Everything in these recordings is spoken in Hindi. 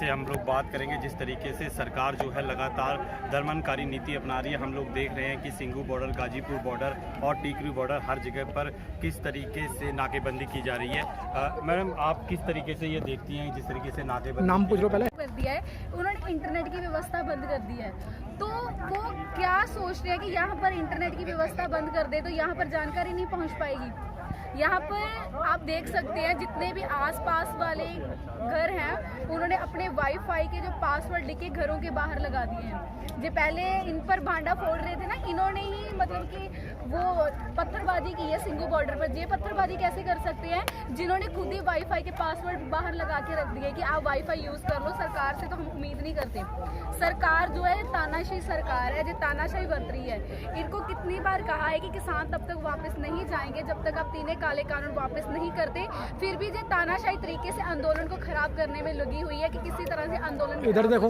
हम लोग बात करेंगे। जिस तरीके से सरकार जो है लगातार दमनकारी नीति अपना रही है, हम लोग देख रहे हैं कि सिंघू बॉर्डर, गाजीपुर बॉर्डर और टीकरी बॉर्डर हर जगह पर किस तरीके से नाकेबंदी की जा रही है। मैडम, आप किस तरीके से ये देखती हैं जिस तरीके से नाकेबंदी नाम पूछ लो पहले कर दिया है, उन्होंने इंटरनेट की व्यवस्था बंद कर दी है। तो वो क्या सोच रहे हैं कि यहाँ पर इंटरनेट की व्यवस्था बंद कर दे तो यहाँ पर जानकारी नहीं पहुँच पाएगी। यहाँ पर आप देख सकते हैं जितने भी आसपास वाले घर हैं उन्होंने अपने वाईफाई के जो पासवर्ड लिखे घरों के बाहर लगा दिए हैं। जो पहले इन पर भांडा फोड़ रहे थे ना, इन्होंने ही मतलब कि वो पत्थरबाजी की है सिंघू बॉर्डर पर। ये पत्थरबाजी कैसे कर सकते हैं जिन्होंने खुद ही वाईफाई के पासवर्ड बाहर लगा के रख दिए कि आप वाईफाई यूज़ कर लो। सरकार से तो हम उम्मीद नहीं करते। सरकार जो है तानाशाही सरकार है, जो तानाशाही बरत रही है। इनको कितनी बार कहा है कि किसान तब तक वापस नहीं जाएंगे जब तक आप तीनों काले कानून वापस नहीं करते। फिर भी जो तानाशाही तरीके से आंदोलन को खराब करने में लगी हुई है कि किसी तरह से आंदोलन इधर देखो,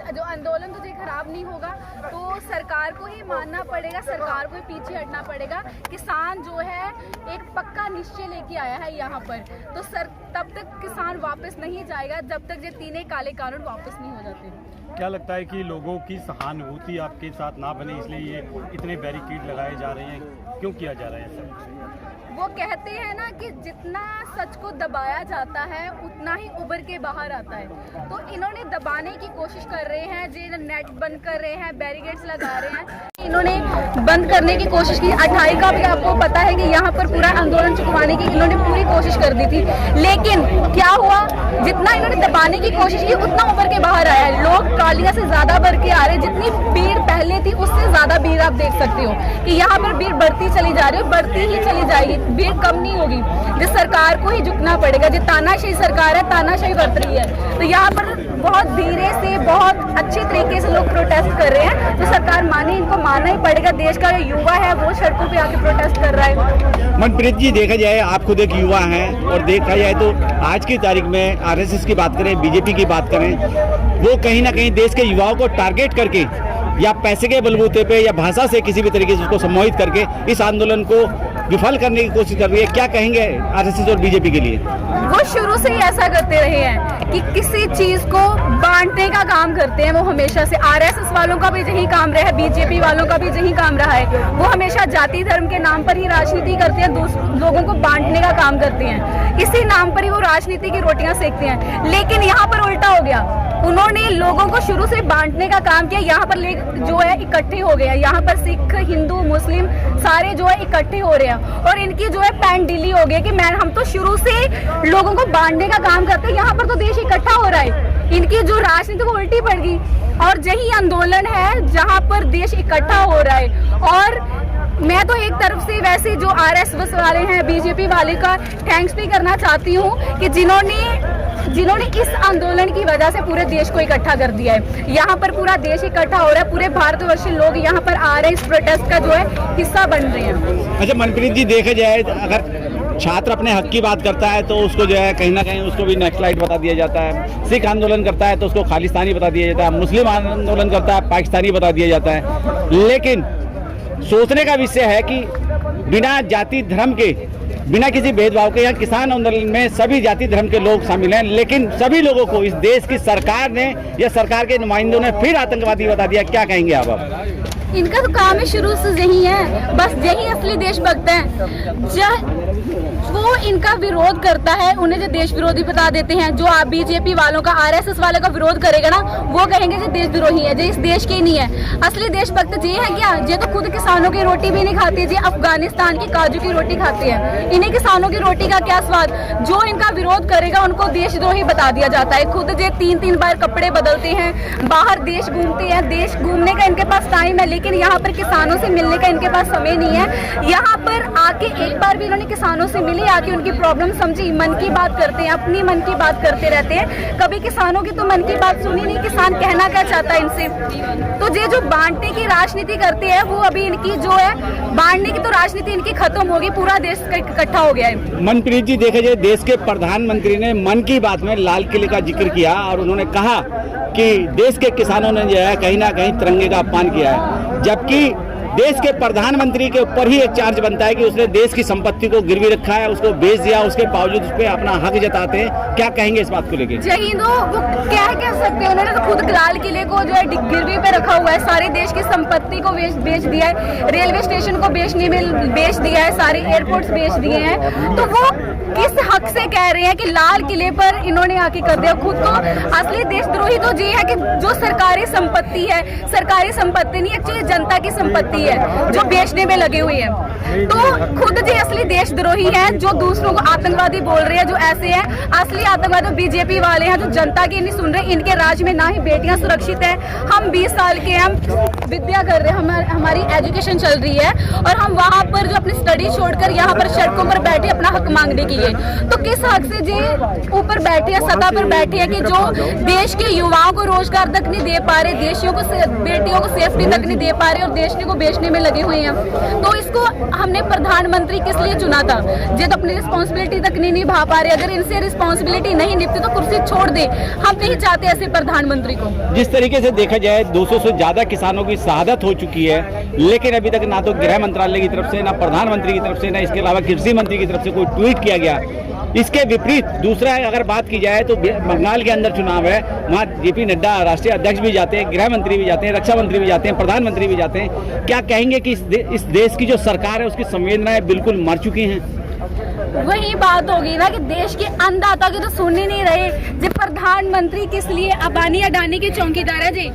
जो आंदोलन तुझे खराब नहीं होगा तो सरकार को ही मानना पड़ेगा, सरकार को ही पीछे हटना पड़ेगा। किसान जो है एक पक्का निश्चय लेके आया है यहाँ पर, तो तब तक किसान वापस नहीं जाएगा जब तक ये तीनों काले कानून वापस नहीं हो जाते। क्या लगता है कि लोगों की सहानुभूति आपके साथ ना बने इसलिए ये इतने बैरिकेड लगाए जा रहे हैं? क्यों किया जा रहा है ऐसा? वो कहते हैं ना कि जितना सच को दबाया जाता है उतना ही उभर के बाहर आता है। तो इन्होंने दबाने की कोशिश कर रहे हैं, जो नेट बंद कर रहे हैं, बैरिकेड्स लगा रहे हैं, इन्होंने बंद करने की कोशिश की। 28 का भी आपको पता है कि यहाँ पर पूरा आंदोलन चुकवाने की इन्होंने पूरी कोशिश कर दी थी, लेकिन क्या हुआ, जितना इन्होंने दबाने की कोशिश की उतना उभर के बाहर आया है। लोग ट्रॉलियां से ज्यादा भर के आ रहे हैं, जितनी भीड़ पहले थी उससे ज्यादा भीड़ आप देख सकते हो कि यहाँ पर भीड़ बढ़ती चली जा रही है, बढ़ती ही चली जाएगी, भीड़ कम नहीं होगी। जिस सरकार को ही झुकना पड़ेगा, जो तानाशाही सरकार है, तानाशाही बरत रही है। तो यहाँ पर बहुत धीरे से बहुत अच्छे तरीके से लोग प्रोटेस्ट कर रहे हैं, तो सरकार माने, इनको मानना ही पड़ेगा। देश का जो युवा है वो सड़कों पे आके प्रोटेस्ट कर रहा है। मनप्रीत जी, देखा जाए आप खुद एक युवा हैं और देखा जाए तो आज की तारीख में आरएसएस की बात करें, बीजेपी की बात करें, वो कहीं ना कहीं देश के युवाओं को टारगेट करके या पैसे के बलबूते पे या भाषा से किसी भी तरीके से उसको सम्मोहित करके इस आंदोलन को विफल करने की कोशिश कर रही है। क्या कहेंगे आरएसएस और बीजेपी के लिए? वो शुरू से ही ऐसा करते रहे हैं कि किसी चीज को बांटने का काम करते हैं। वो हमेशा से आरएसएस वालों का भी यही काम रहा है, बीजेपी वालों का भी यही काम रहा है। वो हमेशा जाति धर्म के नाम पर ही राजनीति करते हैं, लोगों को बांटने का काम करते हैं। इसी नाम पर ही वो राजनीति की रोटियां सेकते हैं। लेकिन यहाँ पर उल्टा हो गया, उन्होंने लोगों को शुरू से बांटने का काम किया। यहाँ पर जो है इकट्ठे हो गए हैं, यहाँ पर सिख, हिंदू, मुस्लिम सारे जो है इकट्ठे हो रहे हैं और इनकी जो है पैंट ढीली हो गई कि हम तो शुरू से लोगों को बांटने का काम करते हैं, यहाँ पर तो देश इकट्ठा हो रहा है। इनकी जो राजनीति वो उल्टी पड़ गई और यही आंदोलन है जहाँ पर देश इकट्ठा हो रहा है। और मैं तो एक तरफ से वैसे जो आरएसएस वाले हैं, बीजेपी वाले का थैंक्स भी करना चाहती हूँ कि जिन्होंने इस आंदोलन की वजह से पूरे देश को इकट्ठा कर दिया है। यहाँ पर पूरा देश इकट्ठा हो रहा है, पूरे भारतवर्षीय लोग यहाँ पर आ रहे हैं, इस प्रोटेस्ट का जो है हिस्सा बन रहे हैं। अच्छा मनप्रीत जी, देखा जाए अगर छात्र अपने हक की बात करता है तो उसको जो है कहीं ना कहीं उसको भी नक्सलाइट बता दिया जाता है, सिख आंदोलन करता है तो उसको खालिस्तानी बता दिया जाता है, मुस्लिम आंदोलन करता है पाकिस्तानी बता दिया जाता है। लेकिन सोचने का विषय है कि बिना जाति धर्म के, बिना किसी भेदभाव के यहाँ किसान आंदोलन में सभी जाति धर्म के लोग शामिल हैं, लेकिन सभी लोगों को इस देश की सरकार ने या सरकार के नुमाइंदों ने फिर आतंकवादी बता दिया। क्या कहेंगे आप? इनका तो काम है शुरू से यही है, बस यही असली देशभक्त हैं। जब वो इनका विरोध करता है उन्हें जो देश विरोधी बता देते हैं। जो आप बीजेपी वालों का, आरएसएस वालों का विरोध करेगा ना, वो कहेंगे जो देशद्रोही है, जो इस देश के ही नहीं है। असली देशभक्त ये है क्या? ये तो खुद किसानों की रोटी भी नहीं खाती, ये अफगानिस्तान की काजू की रोटी खाती है। इन्हीं किसानों की रोटी का क्या स्वाद? जो इनका विरोध करेगा उनको देशद्रोही बता दिया जाता है। खुद ये 3-3 बार कपड़े बदलते हैं, बाहर देश घूमते हैं, देश घूमने का इनके पास टाइम है, लेकिन यहाँ पर किसानों से मिलने का इनके पास समय नहीं है। यहाँ पर आके एक बार भी इन्होंने किसानों से मिले, आके उनकी प्रॉब्लम समझी, मन की बात करते हैं, अपनी मन की बात करते रहते हैं। कभी किसानों की तो मन की बात सुनी नहीं, किसान कहना क्या चाहता है इनसे। तो ये जो बांटने की राजनीति करते हैं वो अभी इनकी जो है बांटने की तो राजनीति इनकी खत्म होगी, पूरा देश इकट्ठा हो गया है। मनप्रीत जी, देखा जाए देश के प्रधानमंत्री ने मन की बात में लाल किले का जिक्र किया और उन्होंने कहा कि देश के किसानों ने जो है कहीं ना कहीं तिरंगे का अपमान किया है, जबकि देश के प्रधानमंत्री के ऊपर ही एक चार्ज बनता है कि उसने देश की संपत्ति को गिरवी रखा है, उसको बेच दिया, उसके बावजूद उस पर अपना हक जताते हैं। क्या कहेंगे इस बात को लेके? जय हिंद वो क्या कह सकते हैं, उन्होंने तो खुद लाल किले को जो है गिरवी पे रखा हुआ है, सारे देश की संपत्ति को बेच दिया है, रेलवे स्टेशन को बेच दिया है, सारे एयरपोर्ट्स बेच दिए हैं। तो वो किस हक से कह रहे हैं कि लाल किले पर इन्होंने आके कर दिया? खुद तो असली देशद्रोही तो ये है कि जो सरकारी संपत्ति है, सरकारी संपत्ति नहीं एक्चुअली जनता की संपत्ति है जो बेचने में लगे हुए हैं। तो खुद जी असली देशद्रोही है जो दूसरों को आतंकवादी बोल रहे हैं, जो ऐसे हैं असली आतंकवादी बीजेपी वाले हैं जो जनता की नहीं सुन रहे। इनके राज में ना ही बेटियां सुरक्षित है। हम 20 साल के हम विद्या कर रहे हैं, हमारी एजुकेशन चल रही है और हम वहाँ पर जो अपनी स्टडी छोड़कर यहाँ पर सड़कों पर बैठे अपना हक मांगने के लिए, तो किस हक से जी ऊपर बैठे हैं, सत्ता पर बैठे हैं कि जो देश के युवाओं को रोजगार तक नहीं दे पा रहे, देशियों को बेटियों को सेफ्टी तक नहीं दे पा रहे और देश को बेचने में लगे हुए हैं। तो इसको हमने प्रधानमंत्री किस लिए चुना था? ये तो अपनी रिस्पॉन्सिबिलिटी तक नहीं निभा पा रहे। अगर इनसे रिस्पॉन्सिबिलिटी नहीं निभती तो कुर्सी छोड़ दे। हम नहीं चाहते ऐसे प्रधानमंत्री को। जिस तरीके से देखा जाए 200 से ज्यादा किसानों की शहादत हो चुकी है, लेकिन अभी तक ना तो गृह मंत्रालय की तरफ से, ना प्रधानमंत्री की तरफ से, ना इसके अलावा कृषि मंत्री की तरफ से कोई ट्वीट किया गया। इसके विपरीत दूसरा अगर बात की जाए तो बंगाल के अंदर चुनाव है, वहाँ जेपी नड्डा राष्ट्रीय अध्यक्ष भी जाते हैं, गृह मंत्री भी जाते हैं, रक्षा मंत्री भी जाते हैं, प्रधानमंत्री भी जाते हैं। क्या कहेंगे कि इस देश की जो सरकार है उसकी संवेदनाएं बिल्कुल मर चुकी हैं? वही बात होगी ना कि देश के अन्नदाता की तो सुन ही नहीं रहे। जब प्रधानमंत्री किस लिए अंबानी अडानी के चौकीदार है जी?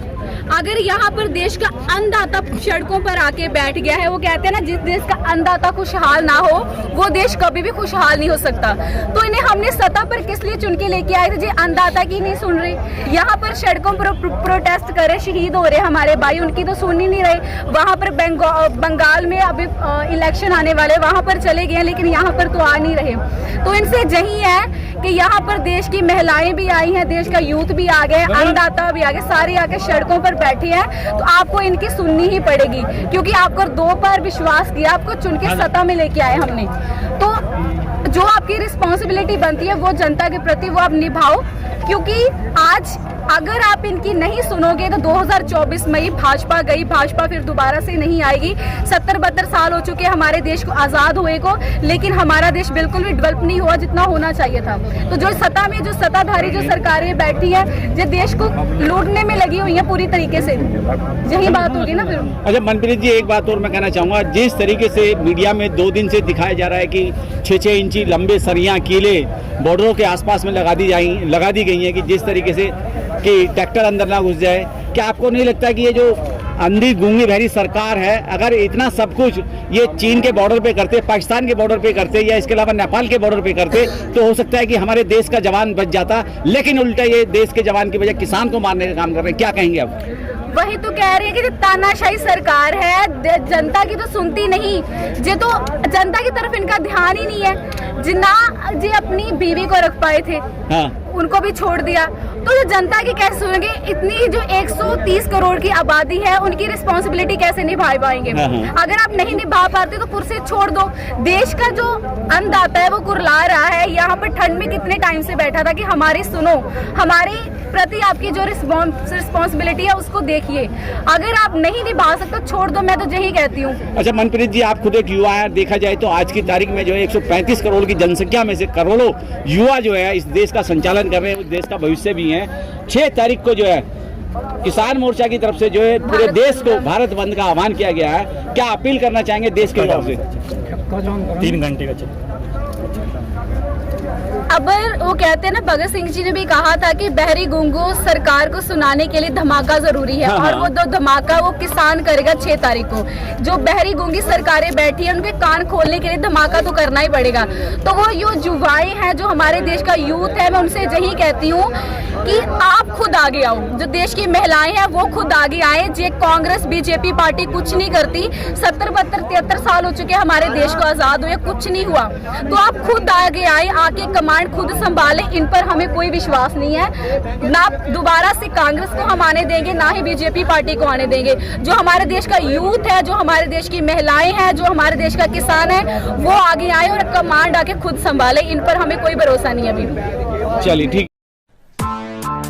अगर यहाँ पर देश का अन्नदाता सड़कों पर आके बैठ गया है, वो कहते हैं ना जिस देश का अन्नदाता खुशहाल ना हो वो देश कभी भी खुशहाल नहीं हो सकता। तो इन्हें हमने सत्ता पर किस लिए चुन के लेके आए थे जी? अन्नदाता की नहीं सुन रहे। यहाँ पर सड़कों पर प्रोटेस्ट करे, शहीद हो रहे हमारे भाई, उनकी तो सुन ही नहीं रहे। वहाँ पर बंगाल में अभी इलेक्शन आने वाले, वहाँ पर चले गए लेकिन यहाँ पर तो आ नहीं रहे। तो इनसे यही है कि यहाँ पर देश की महिलाएं भी आई हैं, देश का यूथ भी आ गए, अन्नदाता भी आ गए, सारे आके सड़कों पर बैठी हैं। तो आपको इनकी सुननी ही पड़ेगी क्योंकि आपको 2 बार विश्वास किया, आपको चुन के सत्ता में लेके आए हमने। तो जो आपकी रिस्पॉन्सिबिलिटी बनती है वो जनता के प्रति वो आप निभाओ, क्योंकि आज अगर आप इनकी नहीं सुनोगे तो 2024 में ही भाजपा गई, भाजपा फिर दोबारा से नहीं आएगी। 70-72 साल हो चुके हमारे देश को आज़ाद हुए को, लेकिन हमारा देश बिल्कुल भी डेवलप नहीं हुआ जितना होना चाहिए था। तो जो सत्ता में जो सत्ताधारी जो सरकारें बैठी है जो देश को लूटने में लगी हुई है पूरी तरीके से, यही बात होगी ना फिर। अच्छा मनप्रीत जी, एक बात और मैं कहना चाहूँगा, जिस तरीके से मीडिया में 2 दिन से दिखाया जा रहा है कि 6-6 इंची लंबे सरियाँ कीले बॉर्डरों के आसपास में लगा दी गई हैं कि जिस तरीके से कि ट्रैक्टर अंदर ना घुस जाए, क्या आपको नहीं लगता कि ये जो अंधी गूंगी बहरी सरकार है, अगर इतना सब कुछ ये चीन के बॉर्डर पे करते, पाकिस्तान के बॉर्डर पे करते या इसके अलावा नेपाल के बॉर्डर पे करते तो हो सकता है कि हमारे देश का जवान बच जाता, लेकिन उल्टा ये देश के जवान की वजह किसान को मारने का काम कर रहे हैं। क्या कहेंगे आप? वही तो कह रही है कि जो तानाशाही सरकार है जनता की तो सुनती नहीं, जे तो जनता की तरफ इनका ध्यान ही नहीं है। जिना जी अपनी बीवी को रख पाए थे, हाँ, उनको भी छोड़ दिया, तो जो जनता की कैसे सुनेंगे? इतनी जो 130 करोड़ की आबादी है उनकी रिस्पॉन्सिबिलिटी कैसे निभा पाएंगे? अगर आप नहीं निभा पाते तो कुर्सी छोड़ दो। देश का जो अन्नदाता है वो कुरला रहा है, यहाँ पर ठंड में कितने टाइम से बैठा था कि हमारी सुनो, हमारी प्रति आपकी जो रिस्पॉन्सिबिलिटी है उसको देखिए। अगर आप नहीं निभा सकते तो छोड़ दो, मैं तो यही कहती हूँ। अच्छा मनप्रीत जी, आप खुद एक युवा है, देखा जाए तो आज की तारीख में जो है 135 करोड़ की जनसंख्या में से करोड़ों युवा जो है इस देश का संचालन कर रहे हैं, उस देश का भविष्य भी है। 6 तारीख को जो है किसान मोर्चा की तरफ से जो है पूरे देश को भारत बंद का आह्वान किया गया है। क्या अपील करना चाहेंगे देश के युवाओं से? 3 घंटे का चल। अब वो कहते हैं ना, भगत सिंह जी ने भी कहा था कि बहरी गूंगो सरकार को सुनाने के लिए धमाका जरूरी है। और वो दो धमाका वो किसान करेगा 6 तारीख को। जो बहरी गूंगी सरकारें बैठी है उनके कान खोलने के लिए धमाका तो करना ही पड़ेगा। तो वो जो युवाएं हैं, जो हमारे देश का यूथ है, मैं उनसे यही कहती हूँ कि आप खुद आगे आओ। जो देश की महिलाएं हैं वो खुद आगे आए। जे कांग्रेस बीजेपी पार्टी कुछ नहीं करती। 70-72-73 साल हो चुके हमारे देश को आजाद हुए, कुछ नहीं हुआ। तो आप खुद आगे आए, आके कमांड खुद संभाले। इन पर हमें कोई विश्वास नहीं है। ना दोबारा से कांग्रेस को हम आने देंगे, ना ही बीजेपी पार्टी को आने देंगे। जो हमारे देश का यूथ है, जो हमारे देश की महिलाएं हैं, जो हमारे देश का किसान है, वो आगे आए और कमांड आके खुद संभाले। इन पर हमें कोई भरोसा नहीं है अभी। चलिए ठीक।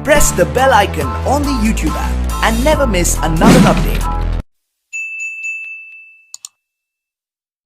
Press the bell icon on the YouTube app and never miss another update.